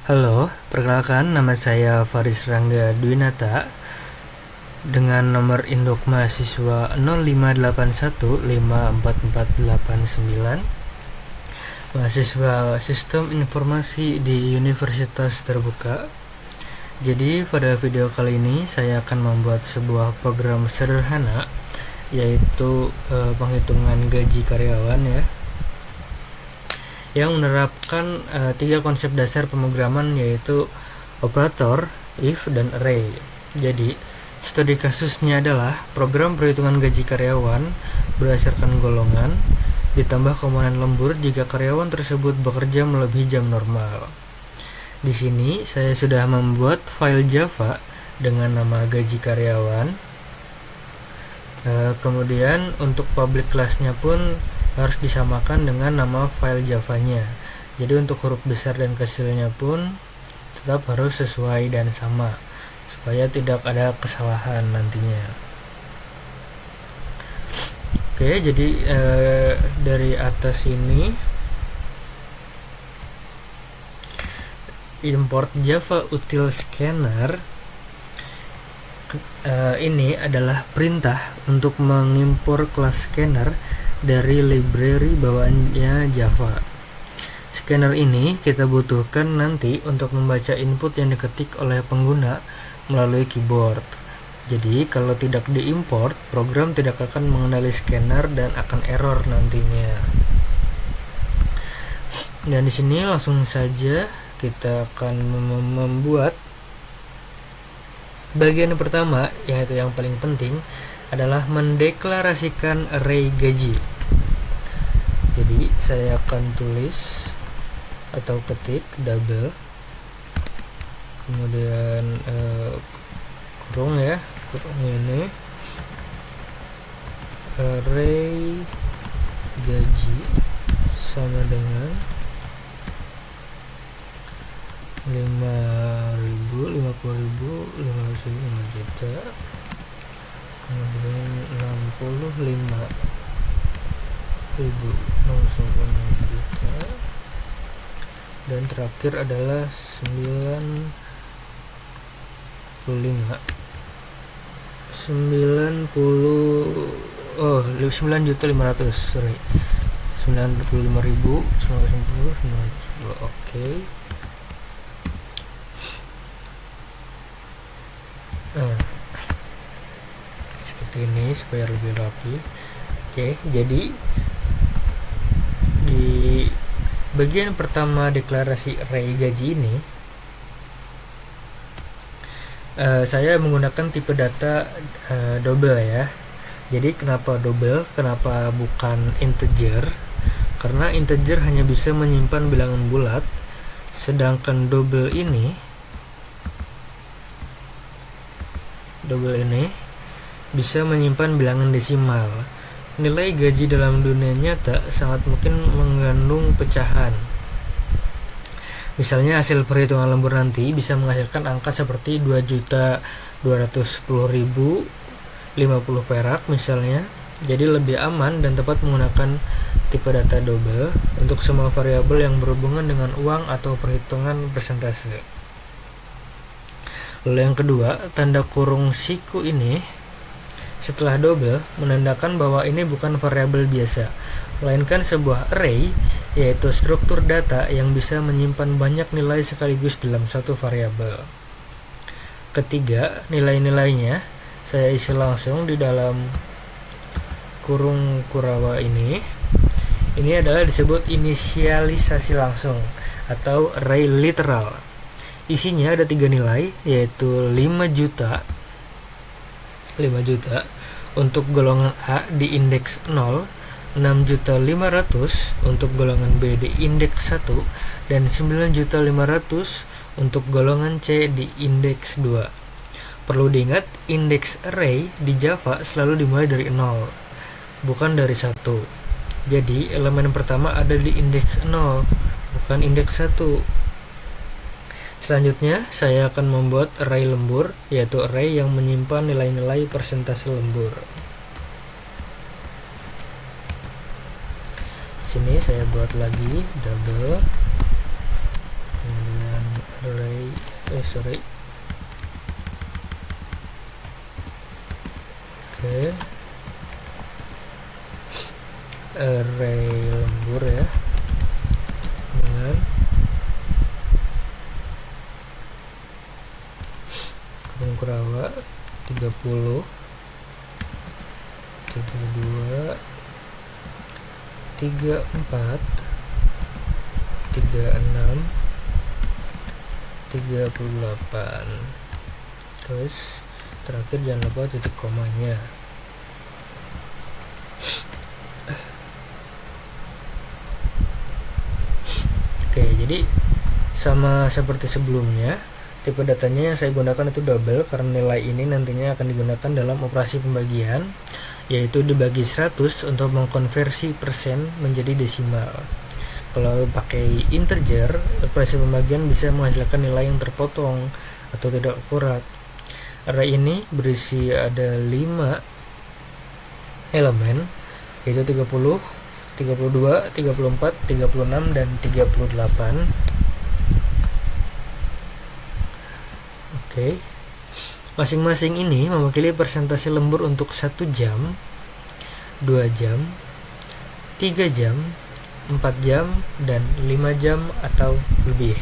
Halo, perkenalkan nama saya Faris Rangga Dwinata dengan nomor induk mahasiswa 0581544489, mahasiswa Sistem Informasi di Universitas Terbuka. Jadi pada video kali ini saya akan membuat sebuah program sederhana, yaitu penghitungan gaji karyawan ya, yang menerapkan tiga konsep dasar pemrograman, yaitu operator, if, dan array. Jadi studi kasusnya adalah program perhitungan gaji karyawan berdasarkan golongan ditambah komponen lembur jika karyawan tersebut bekerja melebihi jam normal. Di sini saya sudah membuat file Java dengan nama gaji karyawan. Kemudian untuk public class-nya pun harus disamakan dengan nama file Java-nya. Jadi untuk huruf besar dan kecilnya pun tetap harus sesuai dan sama, supaya tidak ada kesalahan nantinya. Oke, jadi dari atas ini import Java util scanner. Ini adalah perintah untuk mengimpor kelas scanner dari library bawaannya Java. Scanner ini kita butuhkan nanti untuk membaca input yang diketik oleh pengguna melalui keyboard. Jadi kalau tidak diimport, program tidak akan mengenali scanner dan akan error nantinya. Dan di sini langsung saja kita akan membuat bagian pertama, yaitu yang paling penting adalah mendeklarasikan array gaji. Jadi saya akan tulis atau ketik double, kemudian kurung ya, kurung ini array gaji sama dengan 5.000, 50.000, 500.000, 5 juta, kemudian 65.000, 6 juta, dan terakhir adalah 9.500.000, sorry, 95.000, 950, oke. Seperti ini supaya lebih rapi. Oke, jadi di bagian pertama deklarasi array gaji ini saya menggunakan tipe data double ya. Jadi kenapa double, kenapa bukan integer? Karena integer hanya bisa menyimpan bilangan bulat, sedangkan double ini bisa menyimpan bilangan desimal. Nilai gaji dalam dunia nyata sangat mungkin mengandung pecahan. Misalnya hasil perhitungan lembur nanti bisa menghasilkan angka seperti 2.210.050 perak misalnya. Jadi lebih aman dan tepat menggunakan tipe data double untuk semua variabel yang berhubungan dengan uang atau perhitungan persentase. Lalu yang kedua, tanda kurung siku ini setelah double menandakan bahwa ini bukan variabel biasa, melainkan sebuah array, yaitu struktur data yang bisa menyimpan banyak nilai sekaligus dalam satu variabel. Ketiga, nilai-nilainya saya isi langsung di dalam kurung kurawa ini. Ini adalah disebut inisialisasi langsung atau array literal. Isinya ada 3 nilai, yaitu 5 juta untuk golongan A di indeks 0, 6.500.000 untuk golongan B di indeks 1, dan 9.500.000 untuk golongan C di indeks 2. Perlu diingat, indeks array di Java selalu dimulai dari 0, bukan dari 1. Jadi elemen pertama ada di indeks 0, bukan indeks 1. Selanjutnya, saya akan membuat array lembur, yaitu array yang menyimpan nilai-nilai persentase lembur. Di sini saya buat lagi double, kemudian sorry. Oke, array lembur ya, dengan kurung kurawa 30, 32, 34, 36, 38. Terus terakhir jangan lupa titik komanya. Oke, jadi sama seperti sebelumnya, tipe datanya yang saya gunakan itu double karena nilai ini nantinya akan digunakan dalam operasi pembagian, yaitu dibagi 100 untuk mengkonversi persen menjadi desimal. Kalau pakai integer, operasi pembagian bisa menghasilkan nilai yang terpotong atau tidak akurat. Array ini berisi ada 5 elemen, yaitu 30, 32, 34, 36, dan 38. Oke. Masing-masing ini mewakili persentase lembur untuk 1 jam, 2 jam, 3 jam, 4 jam, dan 5 jam atau lebih.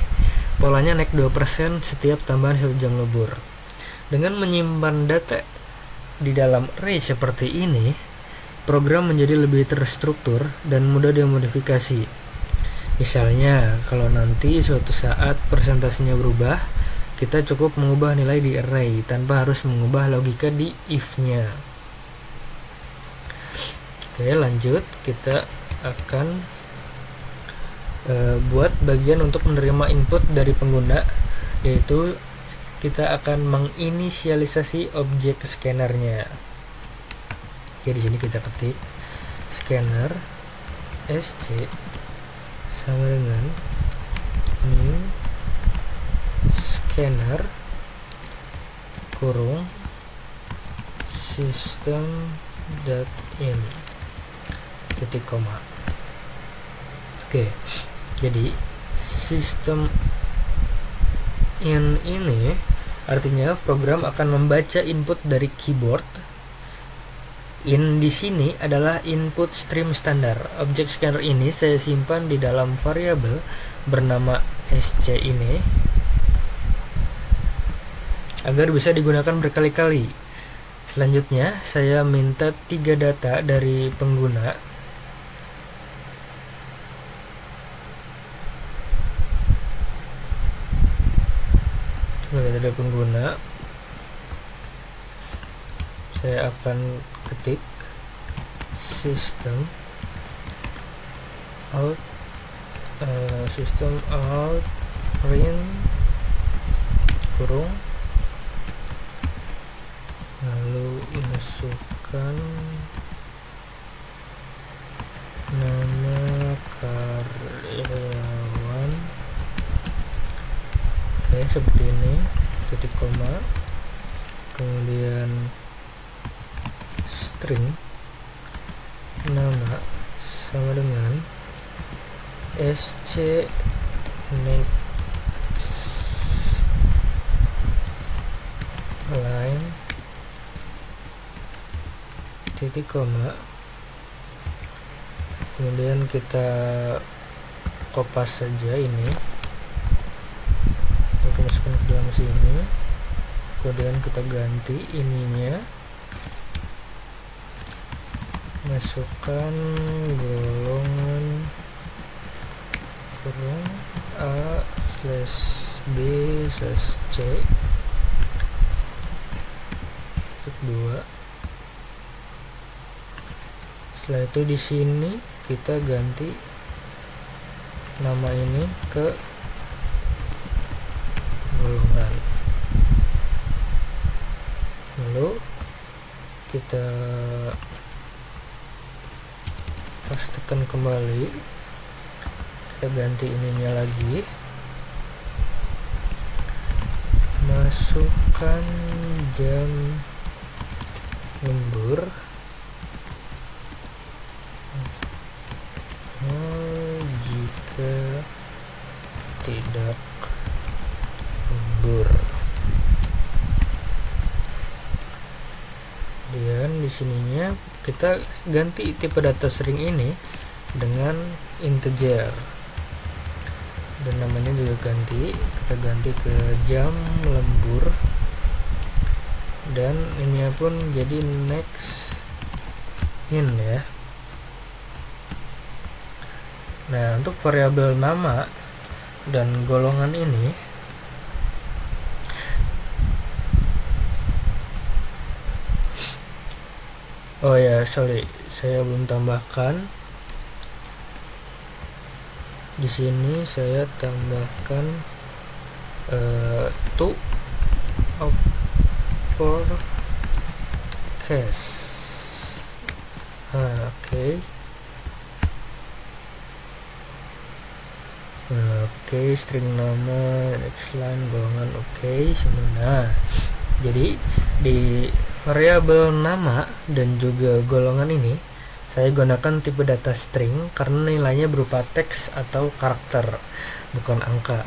Polanya naik 2% setiap tambahan 1 jam lembur. Dengan menyimpan data di dalam array seperti ini, program menjadi lebih terstruktur dan mudah dimodifikasi. Misalnya, kalau nanti suatu saat persentasenya berubah, kita cukup mengubah nilai di array tanpa harus mengubah logika di if-nya. Oke, lanjut. Kita akan buat bagian untuk menerima input dari pengguna, yaitu kita akan menginisialisasi objek scannernya. Oke, di sini kita ketik scanner sc sama dengan new scanner kurung system.in titik koma. Oke, jadi system in ini artinya program akan membaca input dari keyboard. In di sini adalah input stream standar. Objek scanner ini saya simpan di dalam variabel bernama sc ini agar bisa digunakan berkali-kali. Selanjutnya saya minta 3 data dari pengguna. Dari pengguna saya akan ketik system out print kurung, lalu masukkan nama karyawan. Oke, seperti ini, titik koma, kemudian string nama sama dengan sc next line titik koma, kemudian kita kopas saja ini, kita masukkan ke dalam sini, kemudian kita ganti ininya, masukkan golongan kurung a / b / c titik 2. Setelah itu di sini kita ganti nama ini ke golongan, lalu kita pastikan kembali, kita ganti ininya lagi, masukkan jam lembur, jika tidak lembur. Dan di sininya kita ganti tipe data string ini dengan integer, dan namanya juga kita ganti ke jam lembur, dan ini pun jadi next in ya. Nah, untuk variabel nama dan golongan ini sorry, saya belum tambahkan. Di sini saya tambahkan to uppercase. Oke. String nama, next line, golongan, semua. Nah, jadi di variabel nama dan juga golongan ini saya gunakan tipe data string karena nilainya berupa teks atau karakter, bukan angka.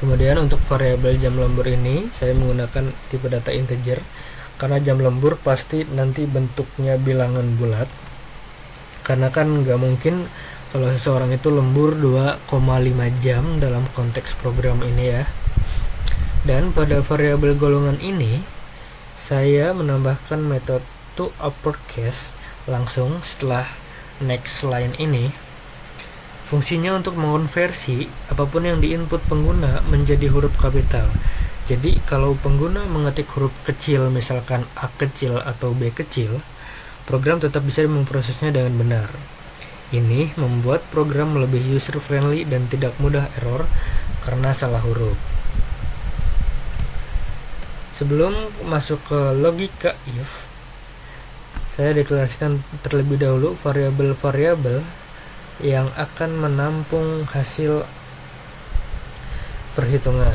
Kemudian untuk variabel jam lembur ini saya menggunakan tipe data integer karena jam lembur pasti nanti bentuknya bilangan bulat, karena kan nggak mungkin kalau seseorang itu lembur 2,5 jam dalam konteks program ini ya. Dan pada variabel golongan ini saya menambahkan metode to uppercase langsung setelah next line ini. Fungsinya untuk mengonversi apapun yang diinput pengguna menjadi huruf kapital. Jadi kalau pengguna mengetik huruf kecil, misalkan A kecil atau B kecil, program tetap bisa memprosesnya dengan benar. Ini membuat program lebih user friendly dan tidak mudah error karena salah huruf. Sebelum masuk ke logika if, saya deklarasikan terlebih dahulu variabel-variabel yang akan menampung hasil perhitungan.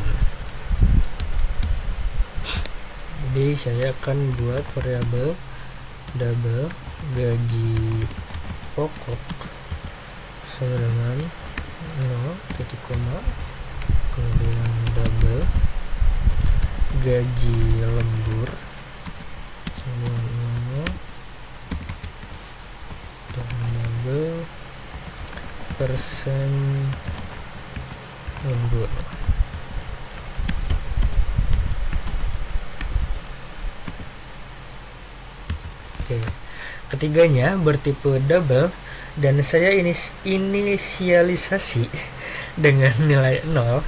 Jadi saya akan buat variabel double gaji pokok sama dengan 0, kemudian double gaji lembur sama dengan 0, dan double persen lembur. Ketiganya bertipe double dan saya inisialisasi dengan nilai 0.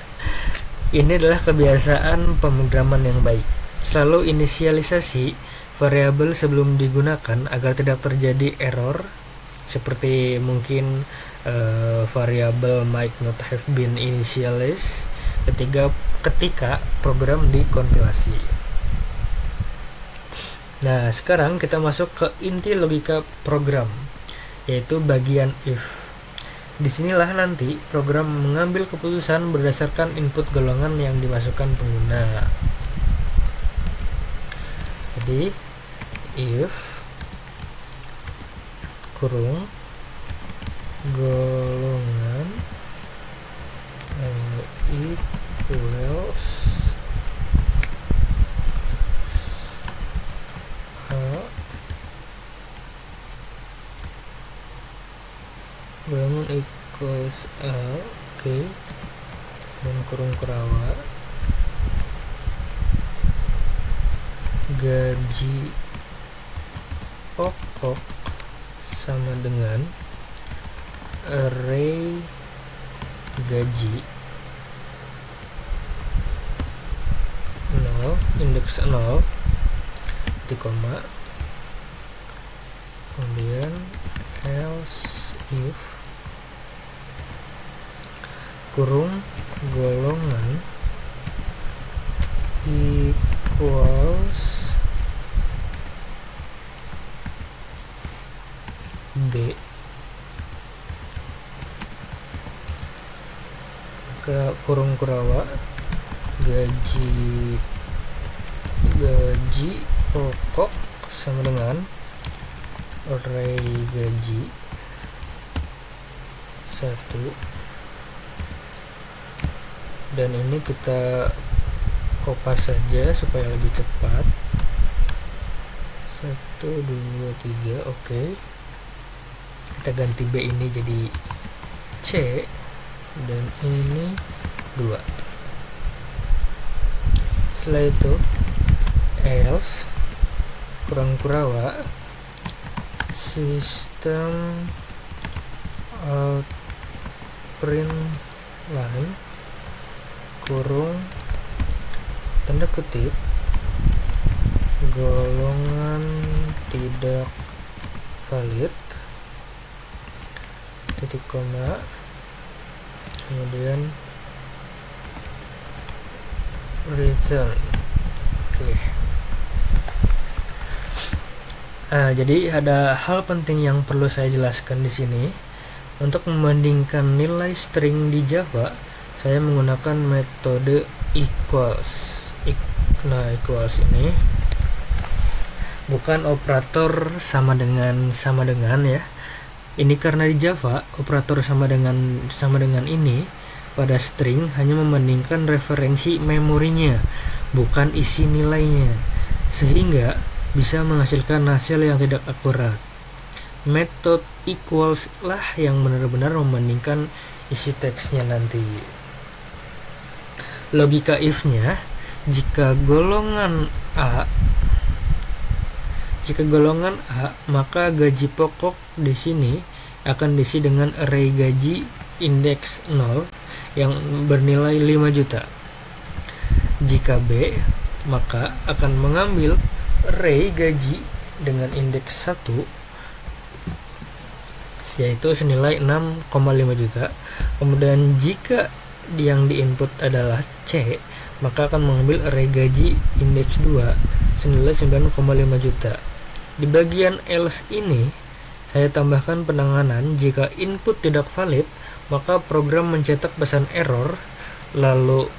Ini adalah kebiasaan pemrograman yang baik. Selalu inisialisasi variabel sebelum digunakan agar tidak terjadi error, seperti mungkin variabel might not have been initialized ketika program dikompilasi. Nah, sekarang kita masuk ke inti logika program, yaitu bagian if. Disinilah nanti program mengambil keputusan berdasarkan input golongan yang dimasukkan pengguna. Jadi if kurung golongan equals golongan equals A, dan kurung kerawa gaji pokok sama dengan array gaji 0, indeks 0, di koma, kemudian else if kurung golongan equals B, ke kurung kurawa gaji pokok sama dengan array gaji 1 dan ini kita kopas saja supaya lebih cepat. 1 2 3. Oke, kita ganti B ini jadi C dan ini 2. Setelah itu else kurang kurawa sistem out print line kurung tanda kutip golongan tidak valid titik koma, kemudian return. Oke. Jadi ada hal penting yang perlu saya jelaskan di sini. Untuk membandingkan nilai string di Java, saya menggunakan metode equals. Equals ini bukan operator sama dengan ya. Ini karena di Java operator sama dengan ini pada string hanya membandingkan referensi memorinya, bukan isi nilainya, sehingga bisa menghasilkan hasil yang tidak akurat. Metode equals lah yang benar-benar membandingkan isi teksnya nanti. Logika if-nya, jika golongan A, maka gaji pokok di sini akan diisi dengan array gaji indeks 0 yang bernilai 5 juta. Jika B, maka akan mengambil array gaji dengan indeks 1 yaitu senilai 6,5 juta. Kemudian jika yang diinput adalah C, maka akan mengambil array gaji indeks 2 senilai 9,5 juta. Di bagian else ini saya tambahkan penanganan jika input tidak valid, maka program mencetak pesan error lalu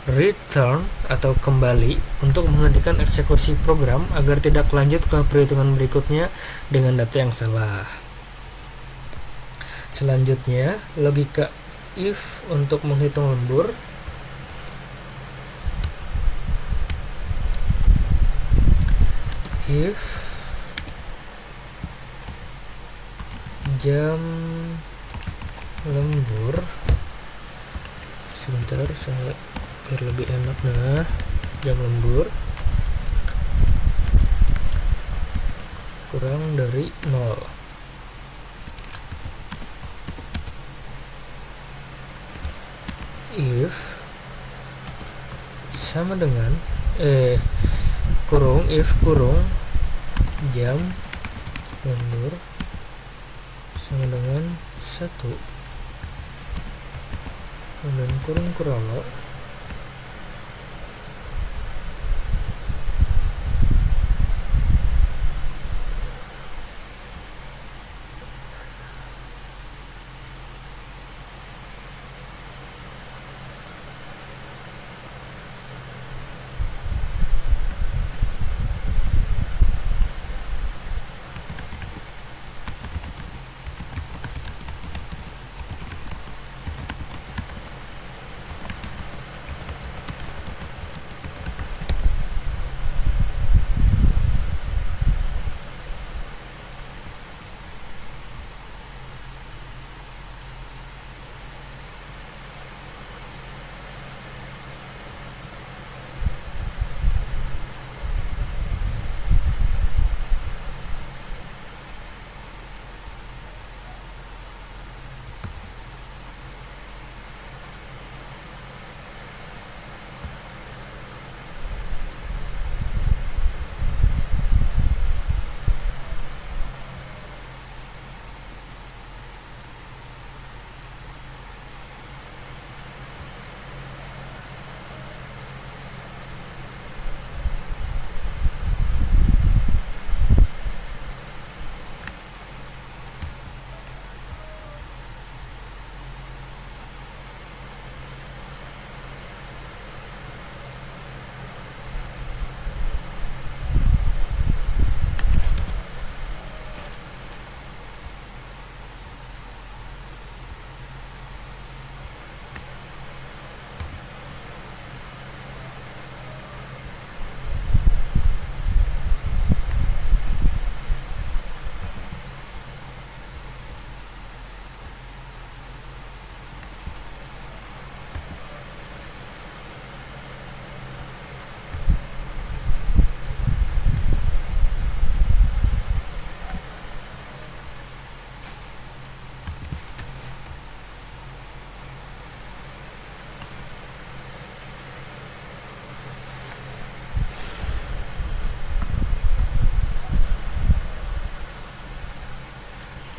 return atau kembali untuk menghentikan eksekusi program agar tidak lanjut ke perhitungan berikutnya dengan data yang salah. Selanjutnya, logika if untuk menghitung lembur. If jam lembur, sebentar saya biar lebih enak. Jam lembur kurang dari 0. If sama dengan kurung jam lembur sama dengan 1 dan kurung kurawa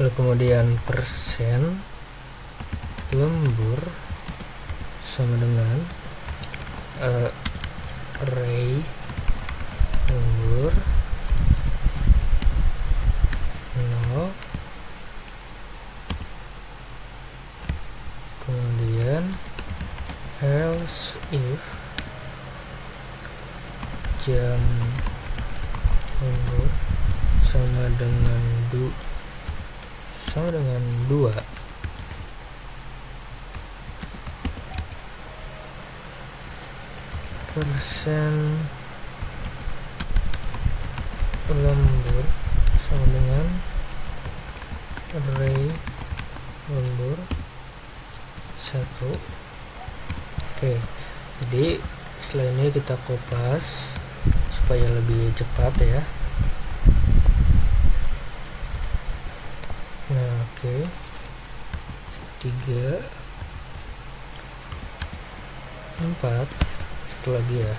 lalu kemudian persen lembur sama dengan array lembur 0, kemudian else if jam lembur sama dengan 2 persen lembur sama dengan array lembur 1. Oke, jadi setelah ini kita kopas supaya lebih cepat ya. Nah, oke. 3 4 satu lagi ya.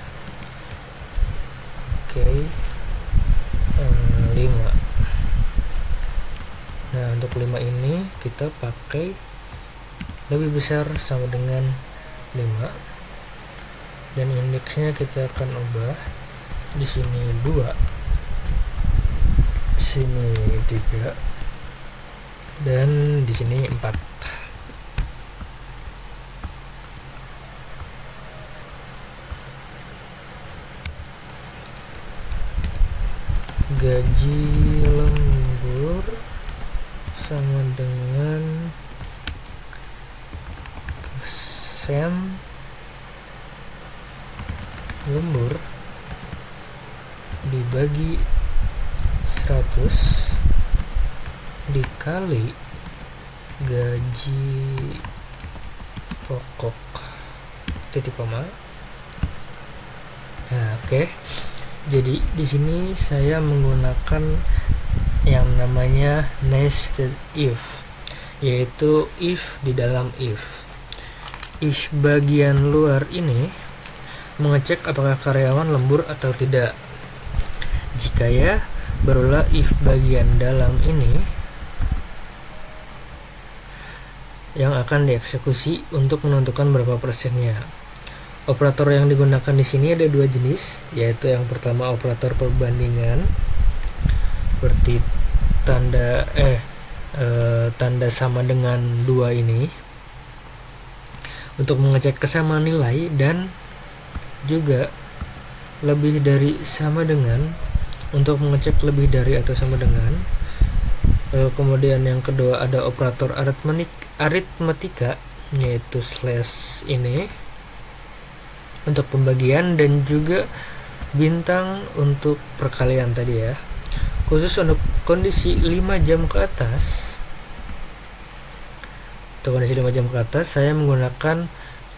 Oke. 5. Nah, untuk 5 ini kita pakai lebih besar sama dengan 5, dan indeksnya kita akan ubah. Di sini 2, sini 3, dan di sini 4. Gaji lembur sama dengan persen lembur dibagi 100 dikali gaji pokok titik koma. Nah, oke. Jadi di sini saya menggunakan yang namanya nested if, yaitu if di dalam if. If bagian luar ini mengecek apakah karyawan lembur atau tidak. Jika ya, barulah if bagian dalam ini yang akan dieksekusi untuk menentukan berapa persennya. Operator yang digunakan di sini ada 2 jenis, yaitu yang pertama operator perbandingan seperti tanda sama dengan 2 ini untuk mengecek kesamaan nilai, dan juga lebih dari sama dengan untuk mengecek lebih dari atau sama dengan. Lalu kemudian yang kedua ada operator aritmetika, yaitu slash ini untuk pembagian, dan juga bintang untuk perkalian tadi ya. Khusus untuk kondisi 5 jam ke atas, untuk kondisi 5 jam ke atas saya menggunakan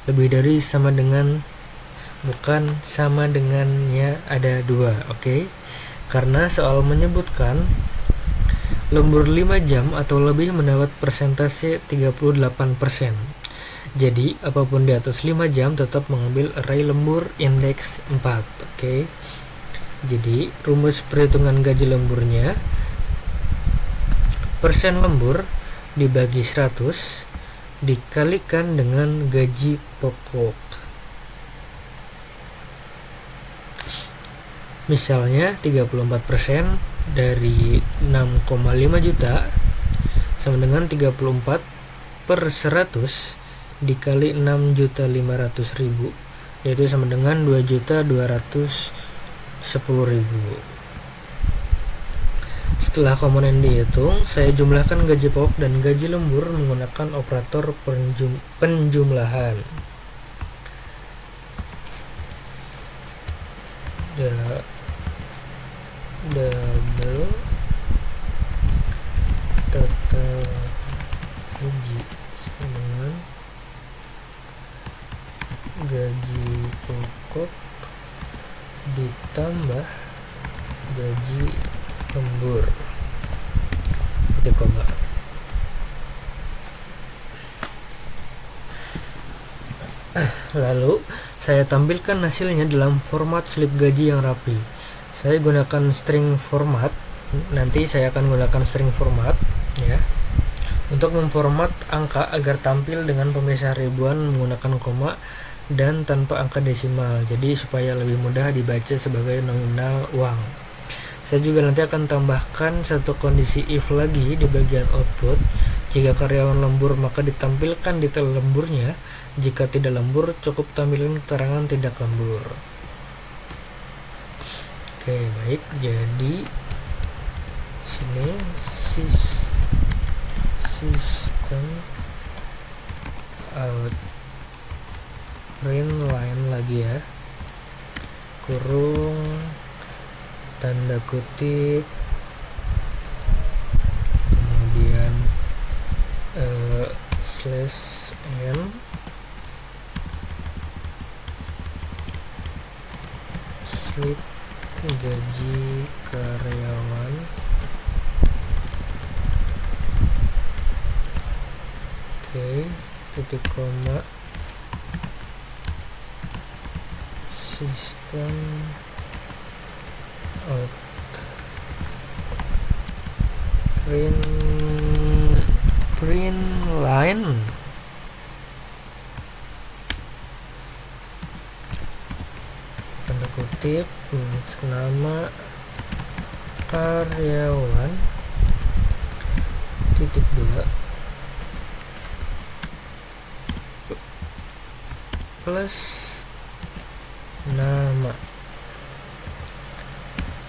lebih dari sama dengan, bukan sama dengannya ada 2. Oke. Karena soal menyebutkan lembur 5 jam atau lebih mendapat persentase 38%. Jadi apapun di atas 5 jam tetap mengambil array lembur indeks 4. Oke. Jadi rumus perhitungan gaji lemburnya persen lembur dibagi 100 dikalikan dengan gaji pokok. Misalnya 34% dari 6,5 juta sama dengan 34 per 100 dikali 6.500.000, yaitu sama dengan 2.210.000. Setelah komponen dihitung, saya jumlahkan gaji pokok dan gaji lembur menggunakan operator penjumlahan. Double total gaji sama dengan gaji pokok ditambah gaji lembur titik koma. Lalu saya tampilkan hasilnya dalam format slip gaji yang rapi. Saya gunakan string format, nanti saya akan gunakan string format ya. untuk memformat angka agar tampil dengan pemisah ribuan menggunakan koma dan tanpa angka desimal, jadi supaya lebih mudah dibaca sebagai nominal uang. Saya juga nanti akan tambahkan satu kondisi if lagi di bagian output. Jika karyawan lembur maka ditampilkan detail lemburnya, jika tidak lembur cukup tampilkan keterangan tidak lembur. Oke, baik, jadi sini system out print line lagi ya, kurung tanda kutip, kemudian slash n slip gaji karyawan, oke, titik koma, sistem out print line, tanda kutip, nama karyawan, titik 2 plus nama,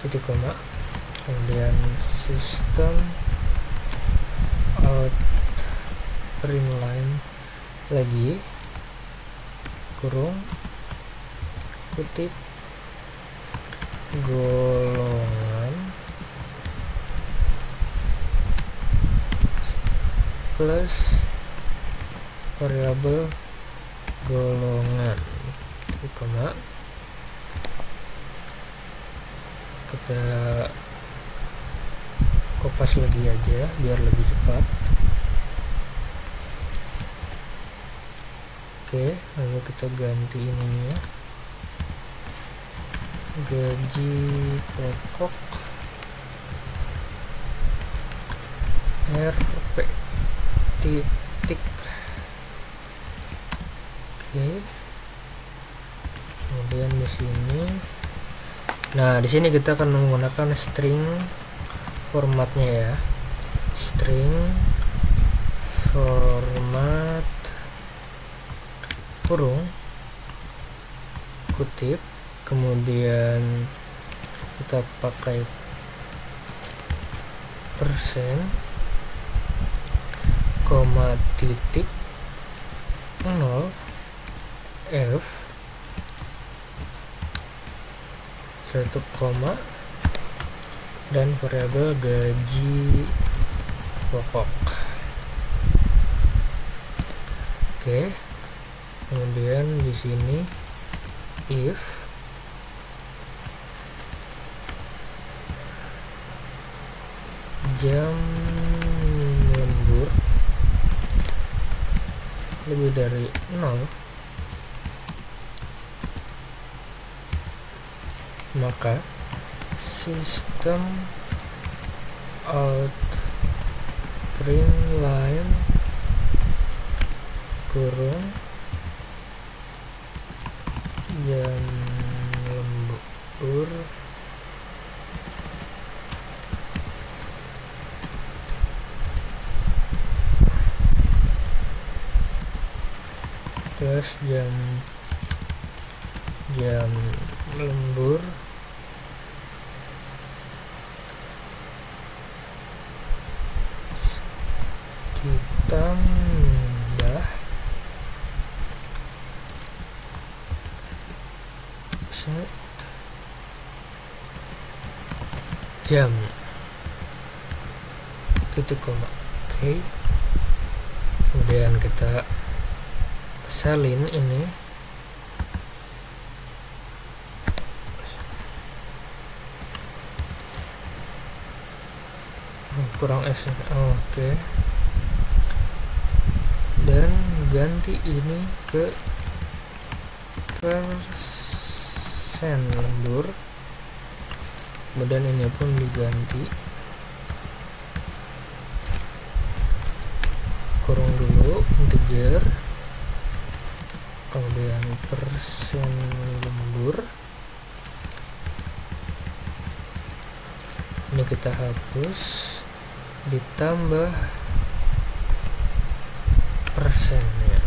titik koma, kemudian sistem out print line lagi, kurung kutip, golongan plus variabel golongan, titik koma, kita kopas lagi aja biar lebih cepat. Oke, lalu kita ganti ininya, gaji pokok RP titik, oke, kemudian di sini, nah di sini kita akan menggunakan string formatnya ya, string format kurung kutip, kemudian kita pakai persen koma titik 0 f 1 koma dan variabel gaji pokok. Oke, kemudian di sini if jam lembur lebih dari 0, maka sistem out print line kurung jam lembur plus jam lembur ditambah jam titik koma. Oke, kemudian kita salin ini, kurang S. Oke, dan ganti ini ke persen lembur, kemudian ini pun diganti integer, kemudian persen lembur. Ini kita hapus, ditambah persennya.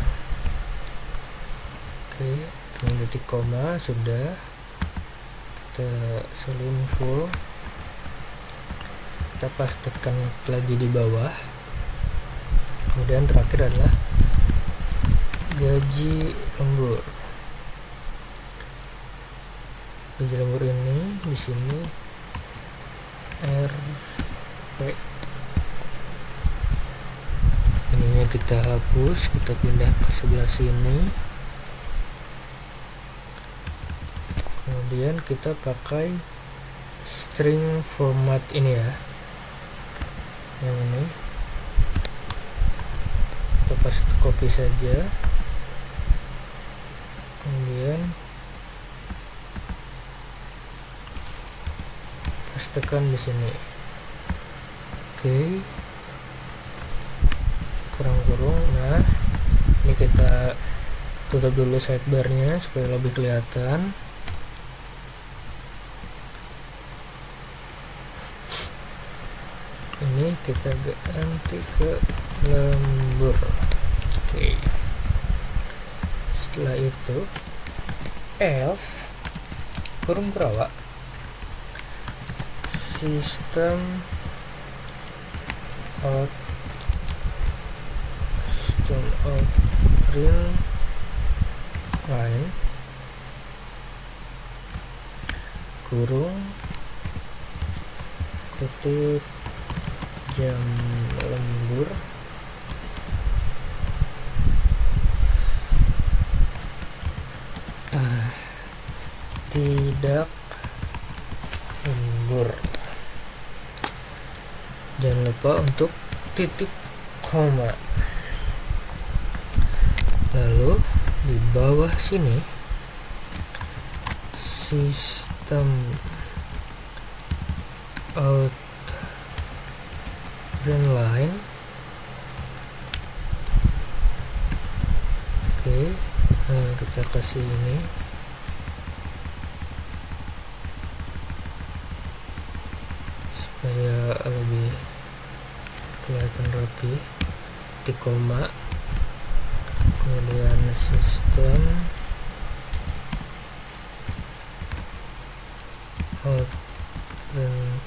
Oke, ini titik koma sudah, kita salin full, kita pastikan lagi di bawah. Kemudian terakhir adalah gaji lembur. Gaji lembur ini di sini RP. Ininya kita hapus, kita pindah ke sebelah sini. Kemudian kita pakai string format ini ya, yang ini kita paste copy saja, kemudian pastekan di sini. Oke, kurung. Nah, ini kita tutup dulu sidebarnya supaya lebih kelihatan. Ini kita ganti ke lembur. Oke, setelah itu else kurung perawak system out print line kurung kutip jam lembur tidak lembur. Jangan lupa untuk titik koma. Lalu di bawah sini sistem out print line. Oke, kita kasih ini supaya lebih kelihatan rapi. Titik koma, kemudian sistem out print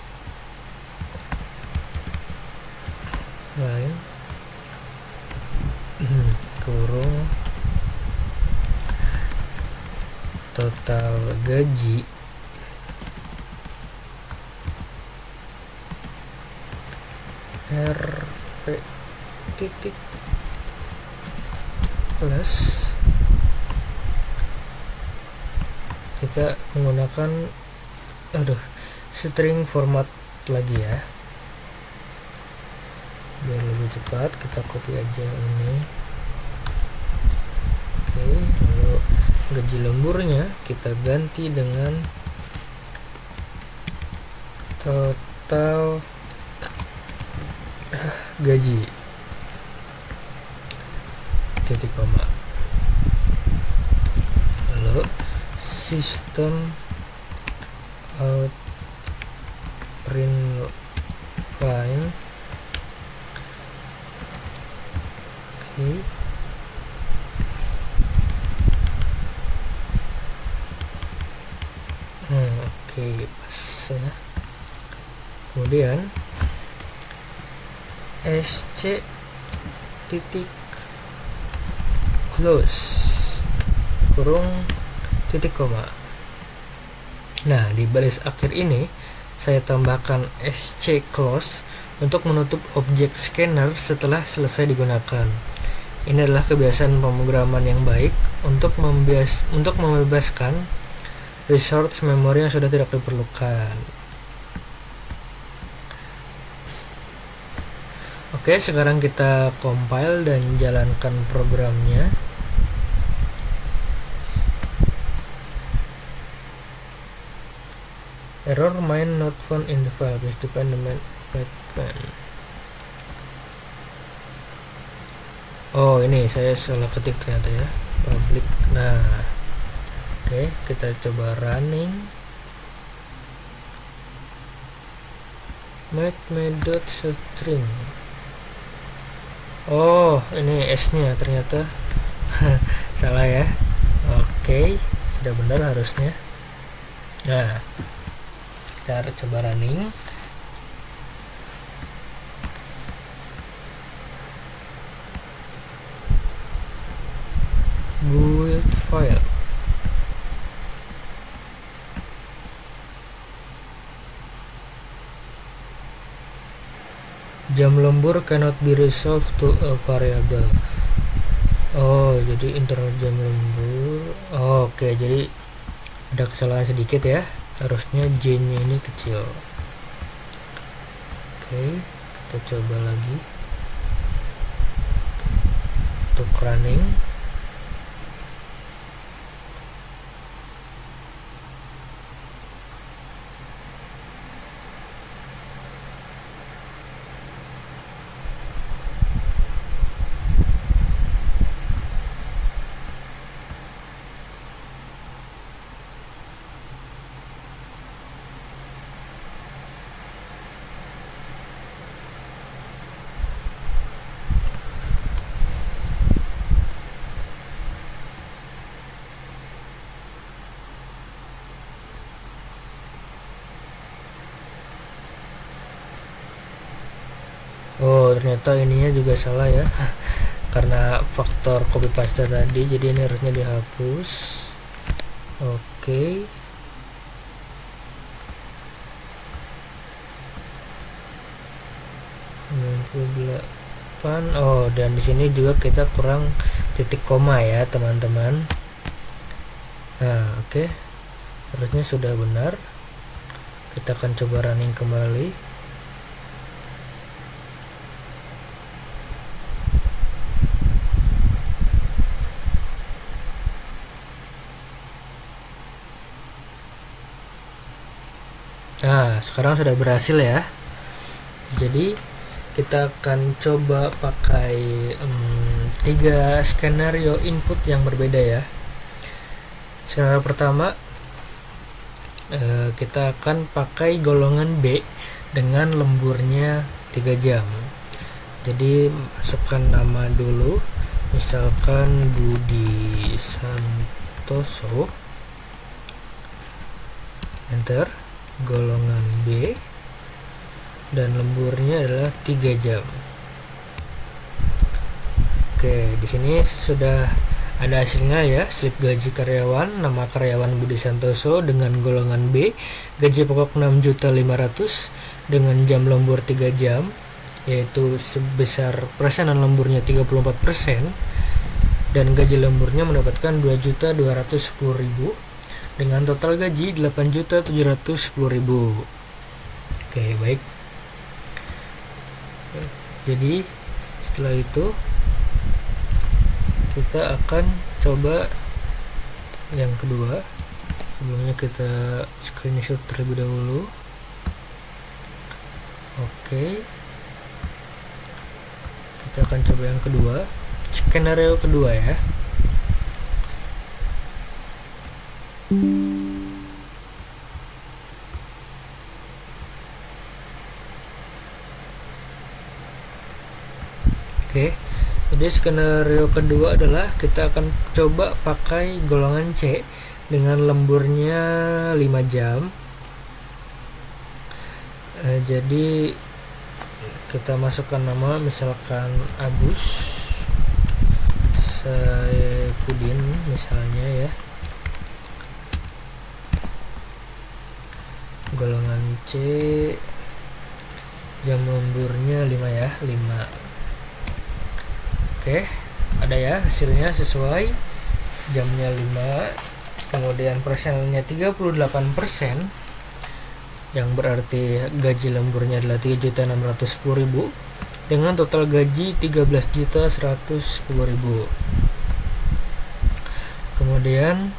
line kurung total gaji RP titik plus, kita menggunakan string format lagi ya, biar lebih cepat. Kita copy aja ini. Oke, lalu gaji lemburnya kita ganti dengan total gaji titik koma. Lalu sistem out print line. Oke, pas ya. Kemudian SC titik close kurung titik koma. Nah, di baris akhir ini saya tambahkan SC close untuk menutup objek scanner setelah selesai digunakan. Ini adalah kebiasaan pemrograman yang baik untuk membebaskan resource memori yang sudah tidak diperlukan. Oke, sekarang kita compile dan jalankan programnya. Error main not found in the file. Please depend the main pattern. Oh, ini saya salah ketik ternyata ya, public. Nah, oke, kita coba running math.string. Oh, ini S nya ternyata. Salah ya. Oke, sudah benar harusnya. Nah, kita coba running. Build file. Jam lembur cannot be resolved to a variable. Oh, jadi internal jam lembur. Oh, oke, jadi ada kesalahan sedikit ya. Harusnya J nya ini kecil. Oke, kita coba lagi untuk running. Oh, ternyata ininya juga salah ya. Karena faktor copy paste tadi, jadi ini harusnya dihapus. Oke. Oh, dan di sini juga kita kurang titik koma ya, teman-teman. Nah, oke. Harusnya sudah benar. Kita akan coba running kembali. Nah, sekarang sudah berhasil ya. Jadi kita akan coba pakai 3 skenario input yang berbeda ya. Skenario pertama, kita akan pakai golongan B dengan lemburnya 3 jam. Jadi masukkan nama dulu, misalkan Budi Santoso, enter, golongan B, dan lemburnya adalah 3 jam. Oke, di sini sudah ada hasilnya ya, slip gaji karyawan, nama karyawan Budi Santoso dengan golongan B, gaji pokok 6.500.000 dengan jam lembur 3 jam, yaitu sebesar persenan lemburnya 34%, dan gaji lemburnya mendapatkan 2.210.000 dengan total gaji 8.710.000. Oke, baik. Jadi setelah itu kita akan coba yang kedua. Sebelumnya kita screenshot terlebih dahulu. Oke, kita akan coba yang kedua, skenario kedua ya. Oke, jadi skenario kedua adalah kita akan coba pakai golongan C dengan lemburnya 5 jam. Jadi kita masukkan nama, misalkan Agus Saipudin misalnya ya. Golongan C, jam lemburnya 5 ya, 5. Oke, ada ya hasilnya sesuai, jamnya 5, kemudian persennya 38%, yang berarti gaji lemburnya adalah 3.610.000 dengan total gaji 13.110.000. Kemudian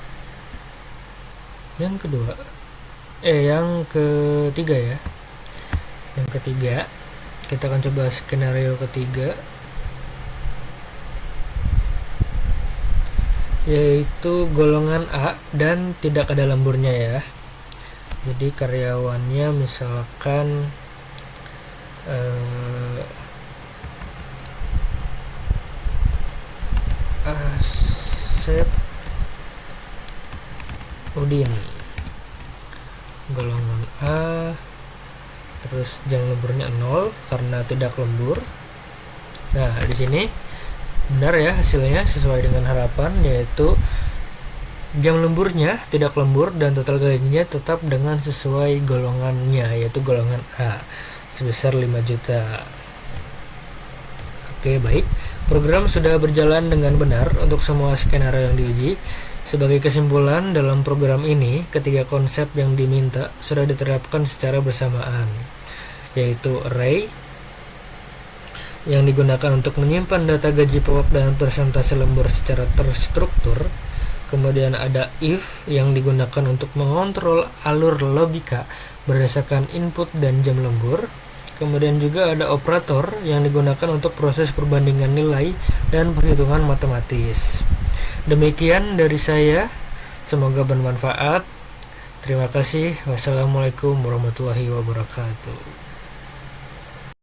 yang ketiga ya. Yang ketiga, kita akan coba skenario ketiga. yaitu golongan A dan tidak ada lemburnya ya. Jadi karyawannya misalkan Asep Udin, golongan A, terus jam lemburnya 0 karena tidak lembur. Nah, di sini benar ya hasilnya sesuai dengan harapan, yaitu jam lemburnya tidak lembur dan total gajinya tetap dengan sesuai golongannya, yaitu golongan A sebesar 5 juta. Oke, baik. Program sudah berjalan dengan benar untuk semua skenario yang diuji. Sebagai kesimpulan, dalam program ini, ketiga konsep yang diminta sudah diterapkan secara bersamaan, yaitu array yang digunakan untuk menyimpan data gaji pokok dan persentase lembur secara terstruktur. Kemudian ada if yang digunakan untuk mengontrol alur logika berdasarkan input dan jam lembur. Kemudian juga ada operator yang digunakan untuk proses perbandingan nilai dan perhitungan matematis. Demikian dari saya, semoga bermanfaat. Terima kasih. Wassalamualaikum warahmatullahi wabarakatuh.